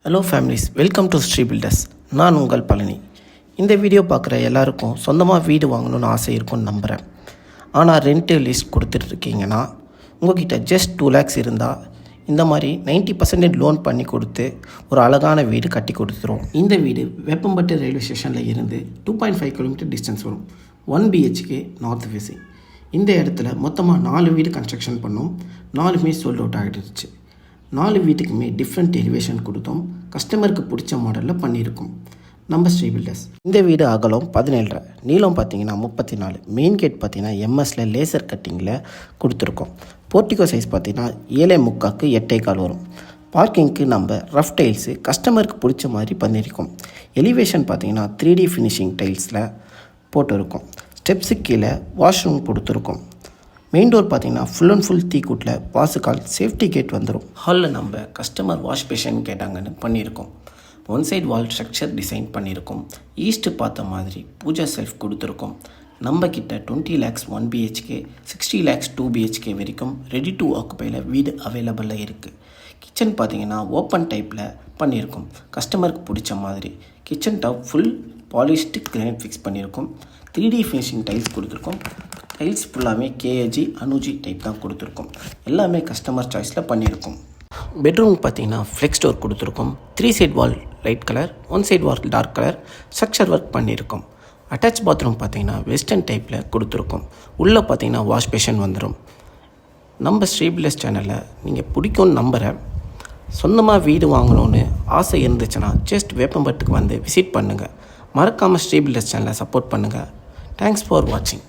Hello families, welcome to Sri builders. நான் உங்கள் பழனி. இந்த வீடியோ பார்க்குற எல்லாருக்கும் சொந்தமாக வீடு வாங்கணும்னு ஆசை இருக்கும்னு நம்புகிறேன். ஆனால் ரெண்ட்டு லிஸ்ட் கொடுத்துட்ருக்கீங்கன்னா உங்கள்கிட்ட ஜஸ்ட் 2 lakhs இருந்தால் இந்த மாதிரி 90% லோன் பண்ணி கொடுத்து ஒரு அழகான வீடு கட்டி கொடுத்துரும். இந்த வீடு வேப்பம்பட்டு ரயில்வே ஸ்டேஷனில் இருந்து 2.5 கிலோமீட்டர் டிஸ்டன்ஸ் வரும். 1 BHK நார்த் ஃபேஸிங். இந்த இடத்துல மொத்தமாக 4 வீடு கன்ஸ்ட்ரக்ஷன் பண்ணோம். 4மே சோல்ட் அவுட் ஆகிடுச்சு. 4 வீட்டுக்குமே டிஃப்ரெண்ட் எலிவேஷன் கொடுத்தோம். கஸ்டமருக்கு பிடிச்ச மாடலில் பண்ணியிருக்கோம் நம்ம ஸ்ரீ பில்டர்ஸ். இந்த வீடு அகலம் 17, நீளம் பார்த்தீங்கன்னா 34, மெயின் கேட் பார்த்தீங்கன்னா எம்எஸ்ல லேசர் கட்டிங்கில் கொடுத்துருக்கோம். போர்ட்டிகோ சைஸ் பார்த்தீங்கன்னா 7.75 8.25 வரும். பார்க்கிங்க்கு நம்ம ரஃப் டைல்ஸு கஸ்டமருக்கு பிடிச்ச மாதிரி பண்ணியிருக்கோம். எலிவேஷன் பார்த்தீங்கன்னா 3D ஃபினிஷிங் டைல்ஸில் போட்டிருக்கோம். ஸ்டெப்ஸுக்கு கீழே வாஷ்ரூம் கொடுத்துருக்கோம். மெயின் டோர் பார்த்தீங்கன்னா ஃபுல் அண்ட் ஃபுல் தீக்குட்டில் வாசுக்கால் சேஃப்டி கேட் வந்துடும். ஹாலில் நம்ம கஸ்டமர் வாஷ் பேஷன் கேட்டாங்கன்னு பண்ணியிருக்கோம். 1 சைடு வால் ஸ்ட்ரக்சர் டிசைன் பண்ணியிருக்கோம். ஈஸ்ட்டு பார்த்த மாதிரி பூஜா செல்ஃப் கொடுத்துருக்கோம். நம்ம கிட்ட 20 lakhs 1 BHK, 60 lakhs 2 BHK வரைக்கும் ரெடி டு ஆக்குப்பையில் வீடு அவைலபிளாக இருக்குது. கிச்சன் பார்த்தீங்கன்னா ஓப்பன் டைப்பில் பண்ணியிருக்கோம். கஸ்டமருக்கு பிடிச்ச மாதிரி kitchen top full polished granite fix பண்ணியிருக்கோம். 3D ஃபினிஷிங் டைல்ஸ் கொடுத்துருக்கோம். டைல்ஸ் ஃபுல்லாமே KAG அனுஜி டைப் தான் கொடுத்துருக்கோம். எல்லாமே கஸ்டமர் சாய்ஸில் பண்ணியிருக்கோம். பெட்ரூம் பார்த்தீங்கன்னா ஃப்ளெக்ஸ் டோர் கொடுத்துருக்கோம். 3 side wall light colour, 1 side wall dark colour structure work பண்ணியிருக்கோம். அட்டாச் பாத்ரூம் பார்த்தீங்கன்னா வெஸ்டர்ன் டைப்பில் கொடுத்துருக்கோம். உள்ளே பார்த்தீங்கன்னா வாஷ் பேஷன் வந்துடும். நம்ம ஸ்ரீ பில்டர்ஸ் சேனலில் நீங்கள் பிடிக்கும்னு நம்புகிறேன். சொந்தமாக வீடு வாங்கணுன்னு ஆசை இருந்துச்சுன்னா ஜஸ்ட் வேப்பம்பட்டுக்கு வந்து விசிட் பண்ணுங்கள். மறக்காமல் ஸ்ரீ பில்டர்ஸ் சேனலை சப்போர்ட் பண்ணுங்கள். தேங்க்ஸ் ஃபார் வாட்சிங்.